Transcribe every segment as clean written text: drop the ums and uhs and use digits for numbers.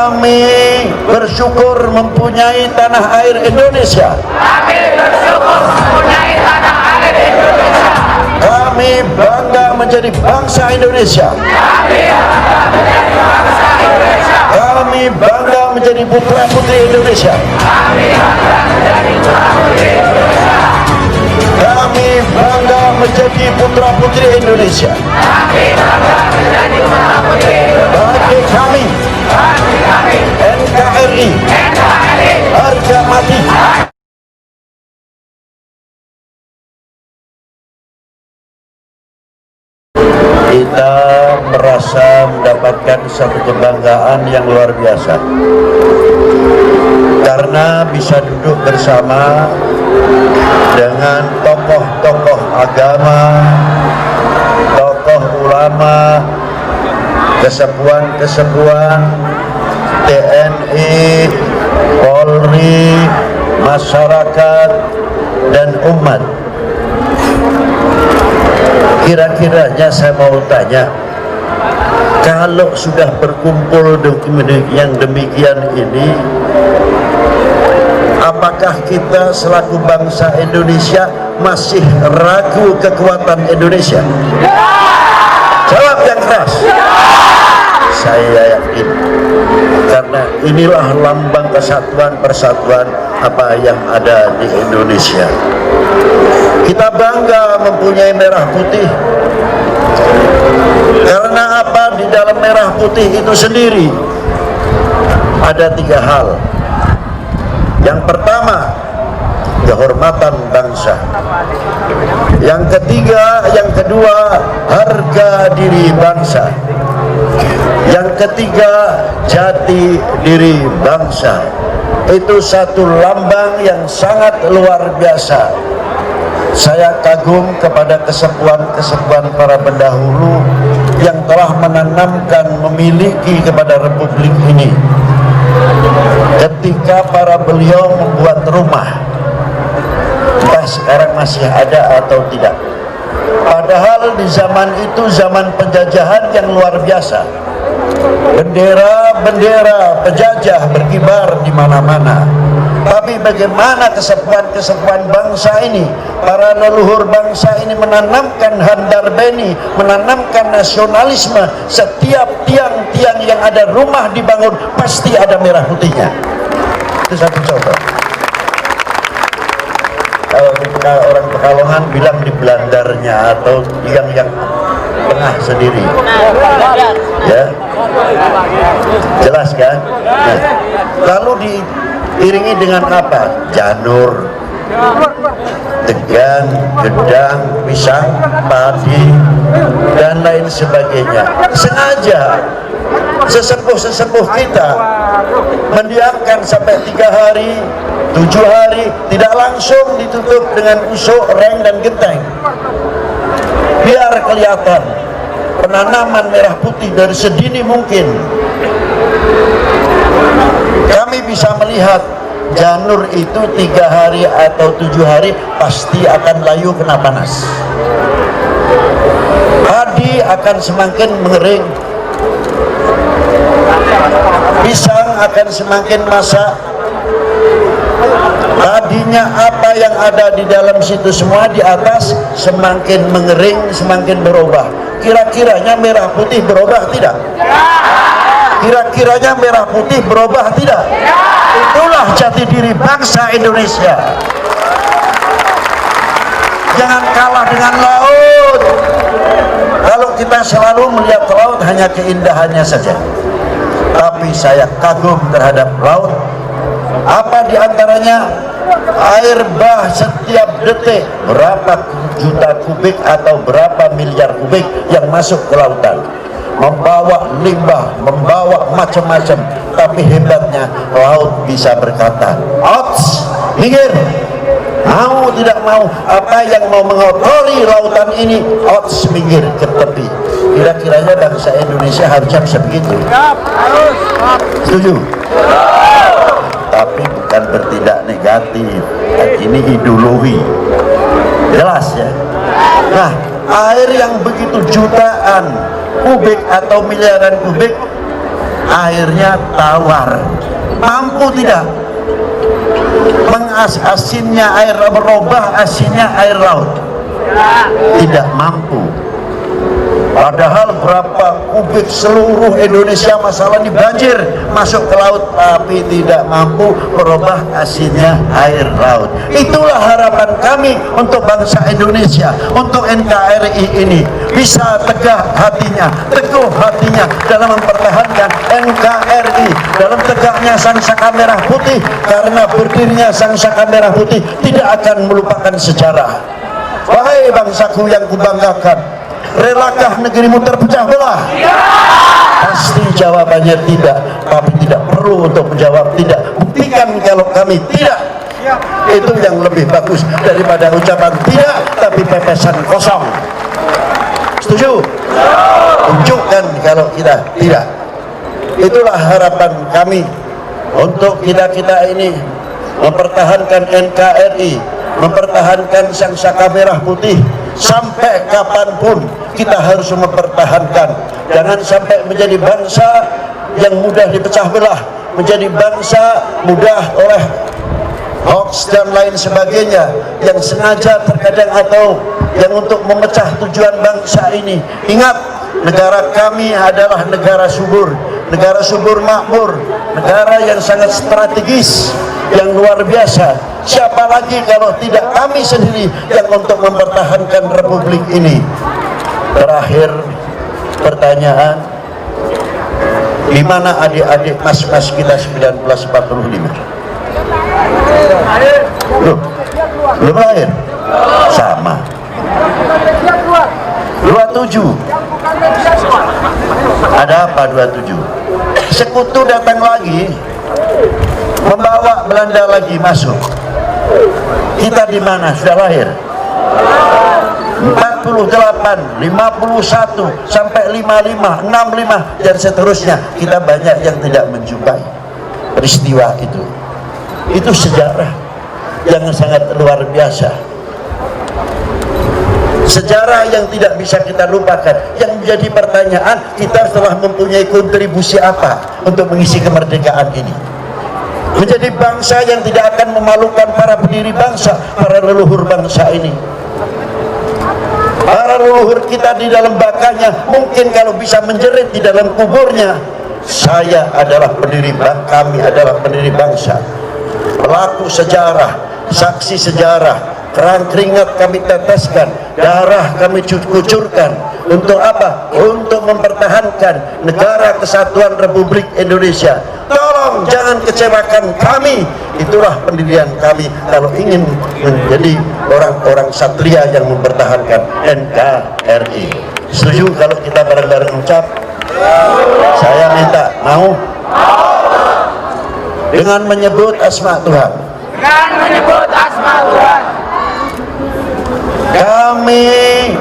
Kami bersyukur mempunyai tanah air Indonesia. Kami bersyukur mempunyai tanah air Indonesia. Kami bangga menjadi bangsa Indonesia. Kami bangga menjadi bangsa Indonesia. Kami bangga menjadi putra-putri Indonesia. Kami bangga menjadi putra-putri Indonesia. Kami bangga menjadi putra-putri Indonesia. Kami bangga menjadi putra-putri Indonesia. Bagi kami, NKRI, harga mati. Kita merasa mendapatkan satu kebanggaan yang luar biasa karena bisa duduk bersama dengan tokoh-tokoh agama, tokoh ulama, kesepuan-kesepuan TNI, Polri, masyarakat, dan umat. Kira-kiranya saya mau tanya, kalau sudah berkumpul yang demikian ini, apakah kita selaku bangsa Indonesia masih ragu kekuatan Indonesia? Jawab yang keras. Saya yakin, karena inilah lambang kesatuan persatuan apa yang ada di Indonesia. Kita bangga mempunyai merah putih. Karena apa? Di dalam merah putih itu sendiri ada 3 hal. Yang pertama, kehormatan bangsa. Yang kedua, harga diri bangsa. Yang ketiga, jati diri bangsa. Itu satu lambang yang sangat luar biasa. Saya kagum kepada kesepuan-kesepuan para pendahulu yang telah menanamkan, memiliki kepada Republik ini. Ketika para beliau membuat rumah, entah sekarang masih ada atau tidak. Padahal di zaman itu zaman penjajahan yang luar biasa. Bendera-bendera penjajah berkibar di mana-mana. Tapi bagaimana kesepuan-kesepuan bangsa ini, para leluhur bangsa ini menanamkan handar beni, menanamkan nasionalisme. Setiap tiang-tiang yang ada rumah dibangun pasti ada merah putihnya. Itu satu contoh. Kalau orang Pekalongan bilang di belandarnya atau yang tengah sendiri, ya, jelas kan? Nah, lalu diiringi dengan apa? Janur, tegan, gedang, pisang, padi, dan lain sebagainya. Sengaja sesepuh-sesepuh kita mendiamkan sampai 3 hari, 7 hari, tidak langsung ditutup dengan usuk, reng, dan genteng. Biar kelihatan penanaman merah putih dari sedini mungkin. Kami bisa melihat janur itu 3 hari atau 7 hari pasti akan layu kena panas. Padi akan semakin mengering, pisang akan semakin masak. Tadinya apa yang ada di dalam situ semua di atas semakin mengering, semakin berubah. Kira-kiranya merah putih berubah tidak? Kira-kiranya merah putih berubah tidak? Itulah jati diri bangsa Indonesia. Jangan kalah dengan laut. Kalau kita selalu melihat laut hanya keindahannya saja, tapi saya kagum terhadap laut. Apa diantaranya? Air bah setiap detik berapa juta kubik atau berapa miliar kubik yang masuk ke lautan, membawa limbah, membawa macam-macam. Tapi hebatnya laut bisa berkata, "Outs, minggir, mau tidak mau, apa yang mau mengotori lautan ini, outs, minggir ke tepi." Kira-kiranya bangsa Indonesia harusnya bisa begitu. Setuju? Tapi bukan bertindak negatif. Ini ideologi, jelas ya. Nah, air yang begitu jutaan kubik atau miliaran kubik airnya tawar. Mampu tidak asinnya air, merubah asinnya air laut? Tidak mampu. Padahal berapa kubik seluruh Indonesia masalah ini banjir masuk ke laut, tapi tidak mampu merubah asinnya air laut. Itulah harapan kami untuk bangsa Indonesia, untuk NKRI ini bisa tegak hatinya, teguh hatinya dalam mempertahankan NKRI, dalam tegaknya Sang Saka Merah Putih, karena berdirinya Sang Saka Merah Putih tidak akan melupakan sejarah. Wahai bangsaku yang kubanggakan, relakah negerimu terpecah belah? Pasti jawabannya tidak, tapi tidak perlu untuk menjawab tidak. Buktikan kalau kami tidak. Itu yang lebih bagus daripada ucapan tidak tapi pepesan kosong. Setuju? Tunjukkan kalau kita tidak. Itulah harapan kami untuk kita ini mempertahankan NKRI, mempertahankan Sang Saka Merah Putih. Sampai kapanpun kita harus mempertahankan. Jangan sampai menjadi bangsa yang mudah dipecah belah, menjadi bangsa mudah oleh hoax dan lain sebagainya yang sengaja terkadang atau yang untuk memecah tujuan bangsa ini. Ingat, negara kami adalah negara subur makmur, negara yang sangat strategis, yang luar biasa. Siapa lagi kalau tidak kami sendiri yang untuk mempertahankan republik ini? Terakhir pertanyaan, di mana adik-adik mas-mas kita 1945? Belum lahir? Sama. 27. Ada apa 27? Sekutu datang lagi, membawa Belanda lagi masuk. Kita di mana? Sudah lahir? 48, 51, sampai 55, 65, dan seterusnya. Kita banyak yang tidak menjumpai peristiwa itu. Itu sejarah yang sangat luar biasa. Sejarah yang tidak bisa kita lupakan. Yang menjadi pertanyaan, kita telah mempunyai kontribusi apa untuk mengisi kemerdekaan ini? Menjadi bangsa yang tidak akan memalukan para pendiri bangsa, para leluhur bangsa ini. Para leluhur kita di dalam bakanya, mungkin kalau bisa menjerit di dalam kuburnya, saya adalah pendiri bangsa, kami adalah pendiri bangsa, pelaku sejarah, saksi sejarah. Kerang keringat kami teteskan, darah kami kucurkan. Untuk apa? Untuk mempertahankan negara kesatuan Republik Indonesia. Tolong jangan kecewakan kami. Itulah pendirian kami kalau ingin menjadi orang-orang satria yang mempertahankan NKRI. Setuju kalau kita bareng-bareng ucap? Saya minta, mau? Dengan menyebut asma Tuhan. Dengan menyebut asma Tuhan. Kami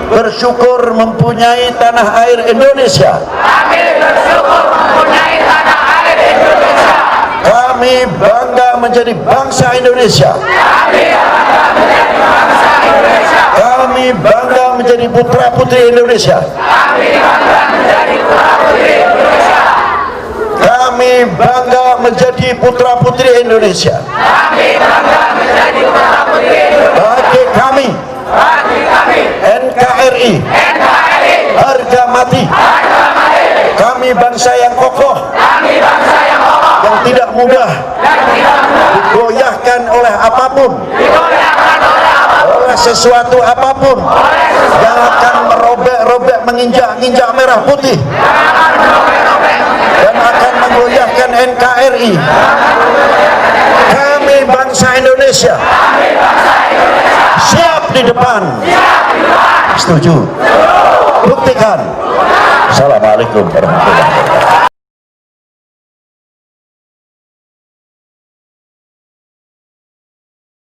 bersyukur mempunyai tanah air Indonesia. Kami bersyukur mempunyai tanah air Indonesia. Kami bangga menjadi bangsa Indonesia. Kami bangga menjadi bangsa Indonesia. Kami bangga menjadi putra putri Indonesia. Kami bangga menjadi putra putri Indonesia. Kami bangga menjadi putra putri Indonesia. Kami bangga menjadi putra putri Indonesia. Bagi kami NKRI, harga mati. Kami bangsa yang kokoh, yang tidak mudah digoyahkan oleh apapun, oleh sesuatu apapun yang akan merobek-robek, menginjak-injak merah putih dan akan menggoyahkan NKRI. Kami bangsa Indonesia siap di depan. Setuju? Buktikan. Assalamualaikum warahmatullahi wabarakatuh.